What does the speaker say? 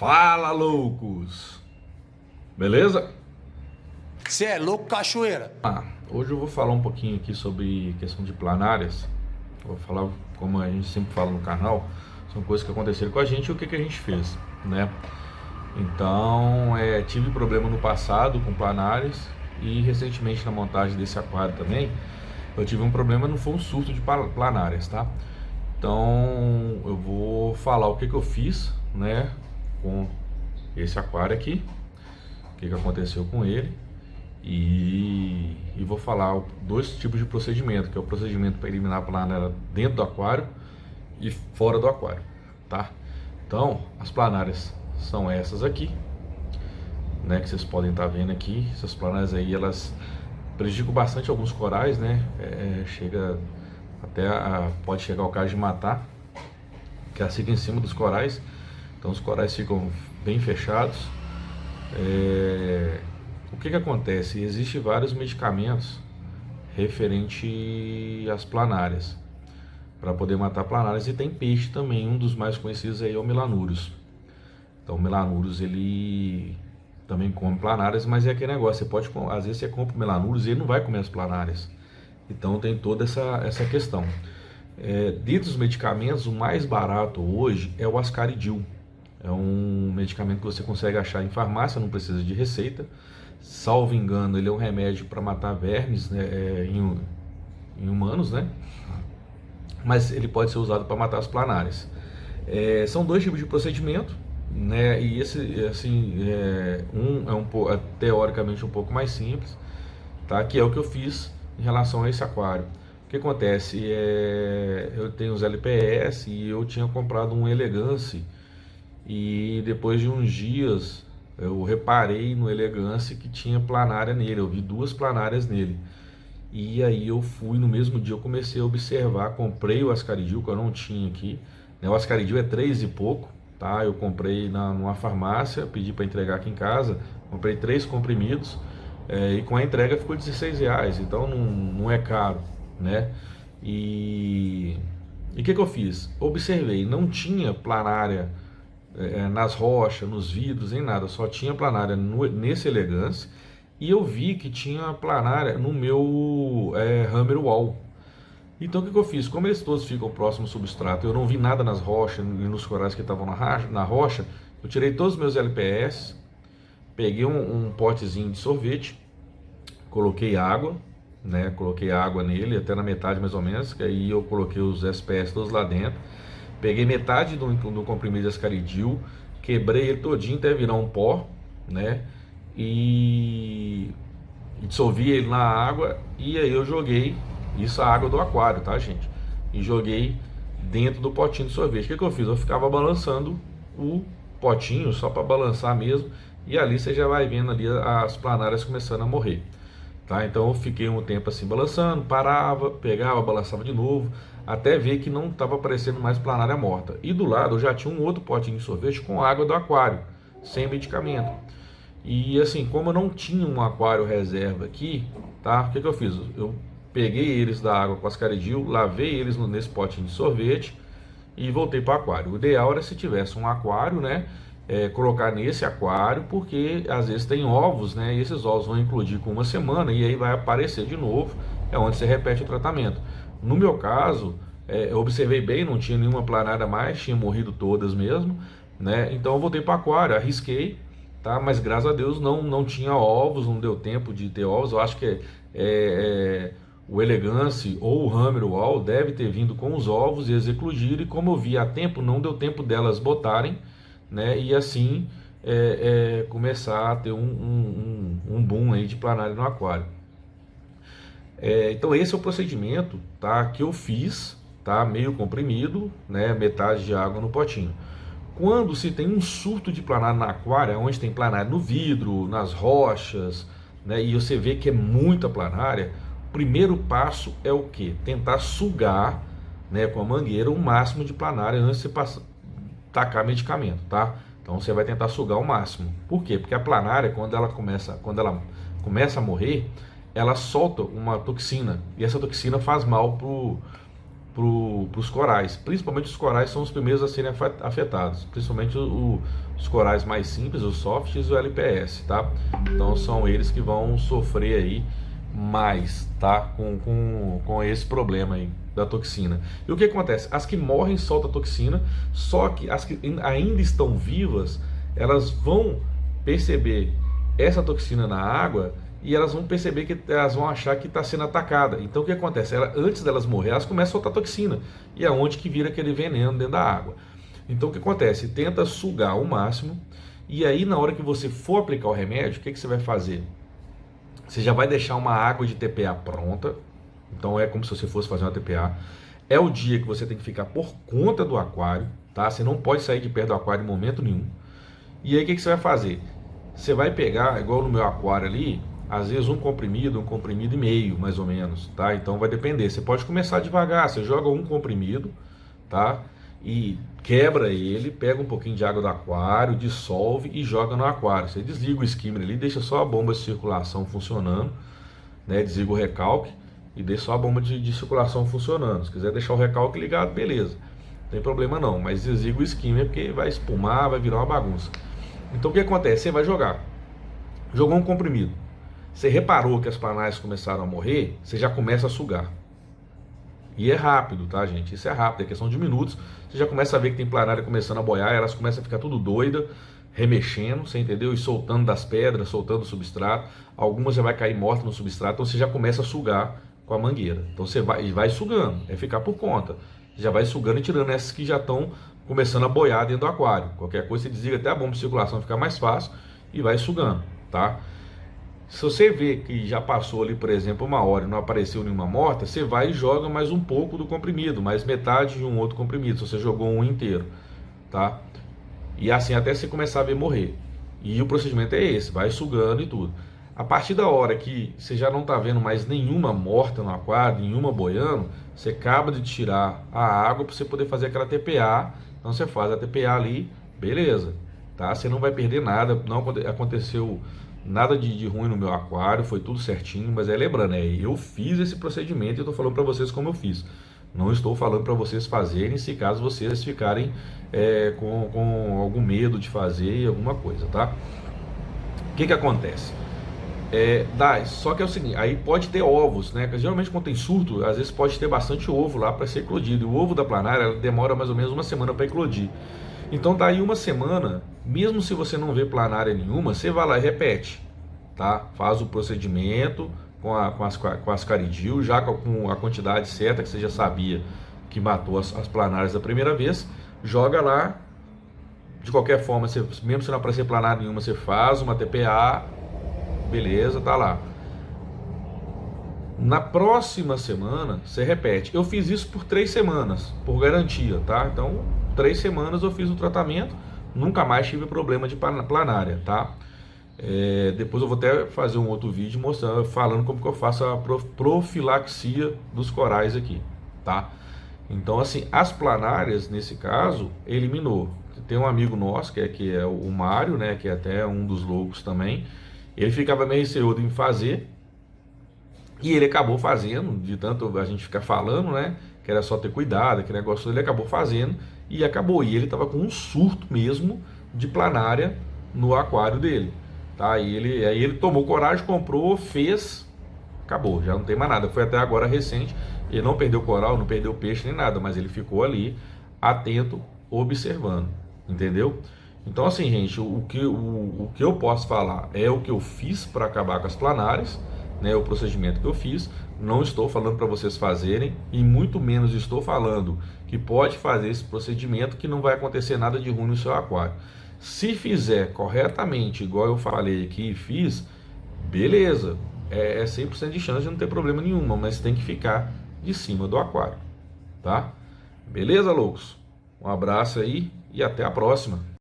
Fala, loucos! Beleza? Você é louco, cachoeira? Hoje eu vou falar um pouquinho aqui sobre questão de planárias. Vou falar, como a gente sempre fala no canal, são coisas que aconteceram com a gente e o que a gente fez, né? Então, tive problema no passado com planárias e recentemente na montagem desse aquário também, eu tive um problema, não foi um surto de planárias, tá? Então, eu vou falar o que eu fiz, né, com esse aquário aqui, o que aconteceu com ele, e vou falar dois tipos de procedimento, que é o procedimento para eliminar a planária dentro do aquário e fora do aquário, tá? Então, as planárias são essas aqui, né, que vocês podem estar vendo aqui. Essas planárias aí, elas prejudicam bastante alguns corais, né, chega até pode chegar ao caso de matar, que ela fica em cima dos corais, então os corais ficam bem fechados. O que acontece? Existem vários medicamentos referente às planárias, para poder matar planárias, e tem peixe também, um dos mais conhecidos aí é o melanurus. Então o melanurus, ele também come planárias, mas é aquele negócio, você pode, às vezes você compra o melanurus e ele não vai comer as planárias. Então tem toda essa questão. Dentre os medicamentos, o mais barato hoje é o ascaridil. É um medicamento que você consegue achar em farmácia, não precisa de receita. Salvo engano, ele é um remédio para matar vermes, né, em humanos, né? Mas ele pode ser usado para matar as planárias. São dois tipos de procedimento, né? E esse, assim, um é teoricamente um pouco mais simples, tá? Que é o que eu fiz em relação a esse aquário. O que acontece? Eu tenho os LPS e eu tinha comprado um Elegance, e depois de uns dias eu reparei no Elegance que tinha planária nele, eu vi duas planárias nele. E aí eu fui, no mesmo dia eu comecei a observar, comprei o ascaridil, que eu não tinha aqui, né? O ascaridil é 3 e pouco, tá? Eu comprei numa farmácia, pedi para entregar aqui em casa, comprei 3 comprimidos, e com a entrega ficou R$16, então não é caro, né? E o que eu fiz? Observei, não tinha planária nas rochas, nos vidros, nem nada, só tinha planária nesse Elegance, e eu vi que tinha planária no meu Hammer Wall. Então o que eu fiz? Como eles todos ficam próximos ao substrato, eu não vi nada nas rochas e nos corais que estavam na rocha, eu tirei todos os meus LPS, peguei um potezinho de sorvete, coloquei água, né? Coloquei água nele, até na metade mais ou menos, que aí eu coloquei os SPS todos lá dentro. Peguei metade do comprimido de ascaridil, quebrei ele todinho até virar um pó, né? E dissolvi ele na água, e aí eu joguei isso, a água do aquário, tá, gente? E joguei dentro do potinho de sorvete. O que eu fiz? Eu ficava balançando o potinho, só para balançar mesmo, e ali você já vai vendo ali as planárias começando a morrer, tá? Então eu fiquei um tempo assim balançando, parava, pegava, balançava de novo, até ver que não estava aparecendo mais planária morta. E do lado eu já tinha um outro potinho de sorvete com água do aquário, sem medicamento. E assim, como eu não tinha um aquário reserva aqui, tá? O que eu fiz? Eu peguei eles da água com ascaridil, lavei eles nesse potinho de sorvete e voltei para o aquário. O ideal era, se tivesse um aquário, né, colocar nesse aquário, porque às vezes tem ovos, né, e esses ovos vão eclodir com uma semana e aí vai aparecer de novo, é onde você repete o tratamento. No meu caso, eu observei bem, não tinha nenhuma planária mais, tinha morrido todas mesmo, né? Então eu voltei para o aquário, arrisquei, tá? Mas graças a Deus não tinha ovos, não deu tempo de ter ovos. Eu acho que o Elegance ou o Hammer Wall deve ter vindo com os ovos e eles eclodiram, e como eu vi a tempo, não deu tempo delas botarem, né? E assim começar a ter um boom aí de planária no aquário. Então esse é o procedimento, tá, que eu fiz, tá, meio comprimido, né, metade de água no potinho. Quando se tem um surto de planária na aquária, onde tem planária no vidro, nas rochas, né, e você vê que é muita planária, o primeiro passo é o que? Tentar sugar, né, com a mangueira o máximo de planária antes de você tacar medicamento, tá? Então você vai tentar sugar o máximo. Por quê? Porque a planária, quando ela começa a morrer, ela solta uma toxina, e essa toxina faz mal para os corais. Principalmente os corais são os primeiros a serem afetados, principalmente os corais mais simples, os softs e o LPS, tá? Então são eles que vão sofrer aí mais, tá? Com esse problema aí da toxina. E o que acontece? As que morrem soltam a toxina, só que as que ainda estão vivas, elas vão perceber essa toxina na água e elas vão perceber que elas vão achar que está sendo atacada. Então o que acontece? Antes delas morrer, elas começam a soltar toxina. E é onde que vira aquele veneno dentro da água. Então o que acontece? Tenta sugar o máximo. E aí na hora que você for aplicar o remédio, o que você vai fazer? Você já vai deixar uma água de TPA pronta. Então é como se você fosse fazer uma TPA. É o dia que você tem que ficar por conta do aquário, tá? Você não pode sair de perto do aquário em momento nenhum. E aí o que você vai fazer? Você vai pegar, igual no meu aquário ali, às vezes um comprimido e meio, mais ou menos, tá? Então vai depender. Você pode começar devagar, você joga um comprimido, tá? E quebra ele, pega um pouquinho de água do aquário, dissolve e joga no aquário. Você desliga o skimmer ali, deixa só a bomba de circulação funcionando, né? Desliga o recalque e deixa só a bomba de circulação funcionando. Se quiser deixar o recalque ligado, beleza. Não tem problema não, mas desliga o skimmer porque vai espumar, vai virar uma bagunça. Então o que acontece? Você vai jogar. Jogou um comprimido. Você reparou que as planárias começaram a morrer, você já começa a sugar. E é rápido, tá, gente? Isso é rápido, é questão de minutos. Você já começa a ver que tem planária começando a boiar, elas começam a ficar tudo doida, remexendo, você entendeu? E soltando das pedras, soltando o substrato. Algumas já vai cair morta no substrato, então você já começa a sugar com a mangueira. Então você vai sugando, é ficar por conta. Já vai sugando e tirando essas que já estão começando a boiar dentro do aquário. Qualquer coisa você desliga até a bomba de circulação, ficar mais fácil e vai sugando, tá? Se você vê que já passou ali, por exemplo, 1 hora e não apareceu nenhuma morta, você vai e joga mais um pouco do comprimido, mais metade de um outro comprimido, se você jogou um inteiro, tá? E assim até você começar a ver morrer. E o procedimento é esse, vai sugando e tudo. A partir da hora que você já não está vendo mais nenhuma morta no aquário, nenhuma boiando, você acaba de tirar a água para você poder fazer aquela TPA. Então você faz a TPA ali, beleza, tá? Você não vai perder nada, não aconteceu nada de ruim no meu aquário, foi tudo certinho, mas lembrando, eu fiz esse procedimento e estou falando para vocês como eu fiz. Não estou falando para vocês fazerem se caso vocês ficarem com algum medo de fazer alguma coisa, tá? O que acontece? Só que é o seguinte, aí pode ter ovos, né? Porque geralmente quando tem surto, às vezes pode ter bastante ovo lá para ser eclodido. E o ovo da planária ela demora mais ou menos 1 semana para eclodir. Então daí 1 semana, mesmo se você não vê planária nenhuma, você vai lá e repete, tá? Faz o procedimento com as caridil, já com a quantidade certa que você já sabia que matou as planárias da primeira vez, joga lá. De qualquer forma, mesmo se não aparecer planária nenhuma, você faz uma TPA, beleza, tá lá. Na próxima semana, você repete. Eu fiz isso por 3 semanas, por garantia, tá? Então, 3 semanas eu fiz o tratamento, nunca mais tive problema de planária, tá? Depois eu vou até fazer um outro vídeo mostrando, falando como que eu faço a profilaxia dos corais aqui, tá? Então, assim, as planárias, nesse caso, eliminou. Tem um amigo nosso, que é o Mário, né? Que é até um dos loucos também. Ele ficava meio receoso em fazer. E ele acabou fazendo, de tanto a gente ficar falando, né? Que era só ter cuidado, que negócio, ele acabou fazendo e acabou. E ele estava com um surto mesmo de planária no aquário dele, tá? Aí ele tomou coragem, comprou, fez, acabou, já não tem mais nada. Foi até agora recente, ele não perdeu coral, não perdeu peixe nem nada, mas ele ficou ali atento, observando, entendeu? Então assim, gente, o que eu posso falar é o que eu fiz para acabar com as planárias, né, o procedimento que eu fiz. Não estou falando para vocês fazerem e muito menos estou falando que pode fazer esse procedimento que não vai acontecer nada de ruim no seu aquário. Se fizer corretamente, igual eu falei aqui e fiz, beleza, é 100% de chance de não ter problema nenhuma, mas tem que ficar de cima do aquário, tá? Beleza, loucos? Um abraço aí e até a próxima.